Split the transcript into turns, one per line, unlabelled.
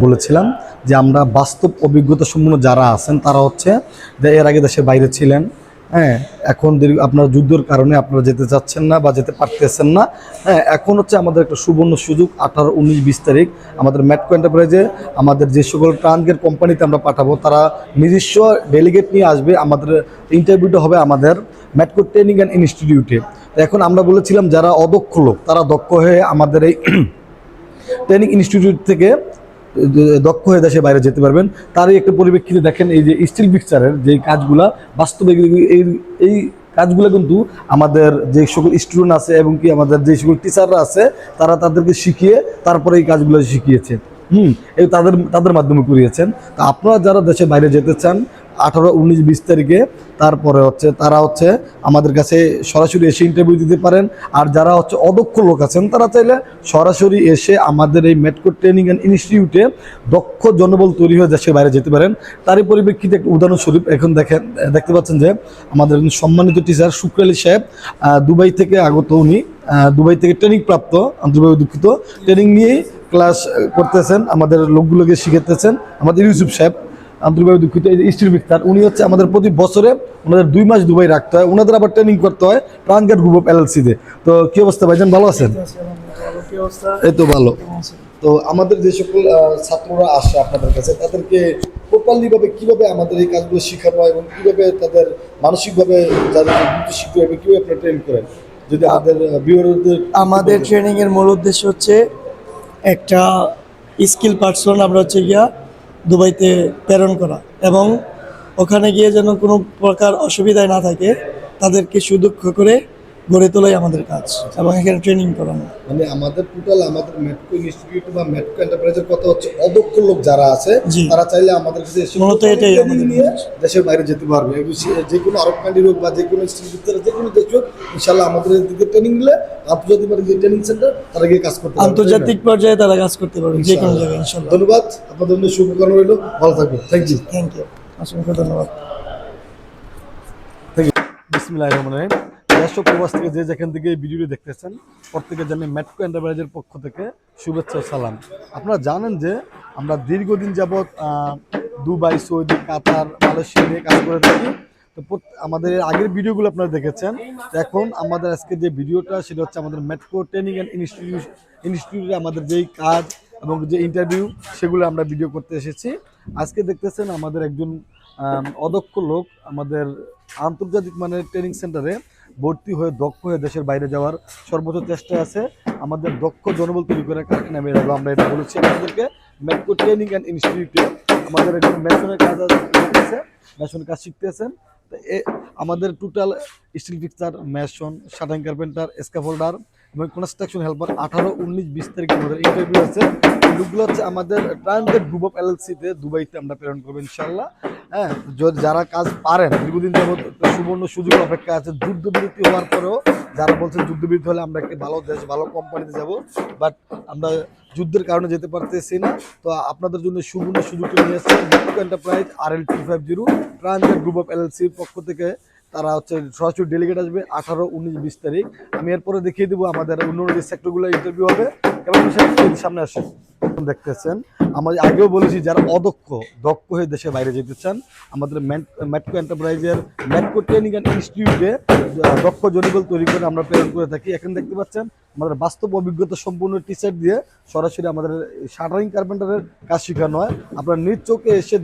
বলেছিলাম যে আমরা বাস্তব অভিজ্ঞতা সম্পন্ন যারা আছেন তারা হচ্ছে যে এর আগে দেশের বাইরে ছিলেন, হ্যাঁ, এখন আপনার যুদ্ধের কারণে আপনারা যেতে চাচ্ছেন না বা যেতে পারতেছেন না। হ্যাঁ, এখন হচ্ছে আমাদের একটা সুবর্ণ সুযোগ, 18, 19, 20 তারিখ আমাদের ম্যাটকো এন্টারপ্রাইজে আমাদের যে সকল ট্রানগেট কোম্পানিতে আমরা পাঠাবো তারা নিজস্ব ডেলিগেট নিয়ে আসবে। আমাদের ইন্টারভিউটা হবে আমাদের ম্যাটকো ট্রেনিং অ্যান্ড ইনস্টিটিউটে। এখন আমরা বলেছিলাম যারা অদক্ষ লোক তারা দক্ষ হয়ে আমাদের এই ট্রেনিং ইনস্টিটিউট থেকে দক্ষ হয়ে দেশের বাইরে যেতে পারবেন। তারই একটা পরিপ্রেক্ষিতে দেখেন এই যে স্টিল পিকচারের যে কাজগুলা বাস্তবে এই এই কাজগুলো কিন্তু আমাদের যে সকল স্টুডেন্ট আছে এবং কি আমাদের যে সকল টিচাররা আছে তারা তাদেরকে শিখিয়ে তারপরে এই কাজগুলো শিখিয়েছে। এই তাদের মাধ্যমে করিয়েছেন। তা আপনারা যারা দেশের বাইরে যেতে চান 18, 19, 20 তারিখে, তারপরে হচ্ছে তারা হচ্ছে আমাদের কাছে সরাসরি এসে ইন্টারভিউ দিতে পারেন। আর যারা হচ্ছে অদক্ষ লোক আছেন তারা চাইলে সরাসরি এসে আমাদের এই ম্যাটকো ট্রেনিং অ্যান্ড ইনস্টিটিউটে দক্ষ জনবল তৈরি হয়ে দেশের বাইরে যেতে পারেন। তারই পরিপ্রেক্ষিতে একটা উদাহরণস্বরূপ এখন দেখতে পাচ্ছেন যে আমাদের সম্মানিত টিচার শুক্র আলী সাহেব দুবাই থেকে আগত, উনি দুবাই থেকে ট্রেনিং প্রাপ্ত, আন্তরিকভাবে দুঃখিত, ট্রেনিং নিয়েই ক্লাস করতেছেন, আমাদের লোকগুলোকে শিখাতেছেন। আমাদের ইউসুফ সাহেব আন্তরিকভাবে দুঃখিত, এই যে স্টিল মিস্টার, উনি হচ্ছে আমাদের প্রতি বছরে ওনাদের 2 মাস দুবাই রাখতে হয়, ওনাদের আবার ট্রেনিং করতে হয় ট্রানগেট গ্রুপ অফ LLC-তে। তো কি অবস্থা ভাইজান, ভালো আছেন? এই তো ভালো। তো আমাদের যে সকল ছাত্ররা আসে আপনাদের কাছে তাদেরকে প্রপারলিভাবে কীভাবে আমাদের এই কাজগুলো শেখানো হয় এবং কীভাবে তাদের মানসিকভাবে যাদের দ্রুত শিখতে হবে কীভাবে আপনারা ট্রেন করেন, যদি
আমাদের ট্রেনিংয়ের মূল উদ্দেশ্য হচ্ছে একটা স্কিল পার্সন আমরা হচ্ছে গিয়া দুবাইতে প্রেরণ করা এবং ওখানে গিয়ে যেন কোনো প্রকার অসুবিধায় না থাকে তাদেরকে সুদক্ষ করে গড়ে তোলাই আমাদের কাজ এবং এখানে ট্রেনিং করানো।
মানে আমাদের টোটাল আমাদের ম্যাটকো ইনস্টিটিউট বা ম্যাটকো এন্টারপ্রাইজের কথা হচ্ছে অদক্ষ লোক যারা আছে তারা চাইলে আমাদের কাছে এসে
মূলত এটাই আমাদের
নিয়ে দেশের বাইরে যেতে পারবে। যে কোনো আরব কান্ট্রি হোক বা যে কোনো ইনস্টিটিউট যে কোনো দেশ হোক, ইনশাল্লাহ আমাদের দিকে ট্রেনিং দিলে আন্তর্জাতিক যে ট্রেনিং সেন্টার তারা গিয়ে কাজ করতে পারবে,
আন্তর্জাতিক পর্যায়ে তারা কাজ করতে পারবে যে কোনো জায়গায় ইনশাল্লাহ।
ধন্যবাদ, আপনাদের জন্য শুভকামনা রইল, ভালো থাকবেন। Thank you.
অসংখ্য ধন্যবাদ।
বিসমিল্লাহির রহমানির রহিম। দেশ ও প্রবাস থেকে যে যেখান থেকে এই ভিডিওটি দেখতেছেন প্রত্যেকে জানি ম্যাটকো এন্টারপ্রাইজের পক্ষ থেকে শুভেচ্ছা ও সালাম। আপনারা জানেন যে আমরা দীর্ঘদিন যাবৎ দুবাই, সৌদি, কাতার, মালয়েশিয়া নিয়ে কাজ করে থাকি। তো আমাদের আগের ভিডিওগুলো আপনারা দেখেছেন। এখন আমাদের আজকে যে ভিডিওটা সেটা হচ্ছে আমাদের ম্যাটকো ট্রেনিং অ্যান্ড ইনস্টিটিউটে আমাদের যেই কাজ এবং যে ইন্টারভিউ সেগুলো আমরা ভিডিও করতে এসেছি। আজকে দেখতেছেন আমাদের একজন অদক্ষ লোক আমাদের আন্তর্জাতিক মানের ট্রেনিং সেন্টারে ভর্তি হয়ে দক্ষ হয়ে দেশের বাইরে যাওয়ার সর্বোচ্চ চেষ্টায় আছে। আমাদের দক্ষ জনবল তৈরি করে কারখানা বের হবে, আমরা এটা বলেছি আমাদেরকে। ম্যাটকো ট্রেনিং অ্যান্ড ইনস্টিটিউটে আমাদের একজন মেশনের কাজ আছে, মেশনের কাজ শিখতেছেন। তো আমাদের total still fixer, mason, shuttering carpenter, স্ক্যাফোল্ডার এবং কনস্ট্রাকশন হেল্পার 18, 19, 20 তারিখে আমাদের ইন্টারভিউ আছে। লোকগুলো হচ্ছে আমাদের ট্রানগেট গ্রুপ অফ LLC-তে দুবাইতে আমরা প্রেরণ করবো ইনশাল্লাহ। হ্যাঁ, যারা কাজ পারেন দীর্ঘদিন যাবত সুবর্ণ সুযোগ অপেক্ষা আছে। যুদ্ধবিরতি হওয়ার পরেও যারা বলছেন যুদ্ধবিরতি হলে আমরা একটি ভালো দেশ ভালো কোম্পানিতে যাব, বাট আমরা যুদ্ধের কারণে যেতে পারতেছি না। তো আপনাদের জন্য সুবর্ণ সুযোগটা নিয়েছে ম্যাটকো এন্টারপ্রাইজ RL 250 ট্রানগেট গ্রুপ অফ LLC-র পক্ষ থেকে। তারা হচ্ছে সরাসরি ডেলিগেট আসবে 18, 19, 20 তারিখ। আমি এরপরে দেখিয়ে দেবো আমাদের অন্য যে সেক্টরগুলো ইন্টারভিউ হবে। এবং সামনে আসেন, দেখতেছেন আমাদের আগেও বলেছি যারা দক্ষ হয়ে দেশের বাইরে যেতে চান আমাদের ম্যাটকো এন্টারপ্রাইজের ম্যাটকো ট্রেনিং অ্যান্ড ইনস্টিটিউটে দক্ষ জনবল তৈরি করে আমরা প্রেরণ করে থাকি। এখন দেখতে পাচ্ছেন আমাদের বাস্তব অভিজ্ঞতা সম্পূর্ণ টিচার দিয়ে সরাসরি আমাদের শাটারিং কার্পেন্টারের কাজ শেখানো হয়। আপনারা নিজ চোখে এসে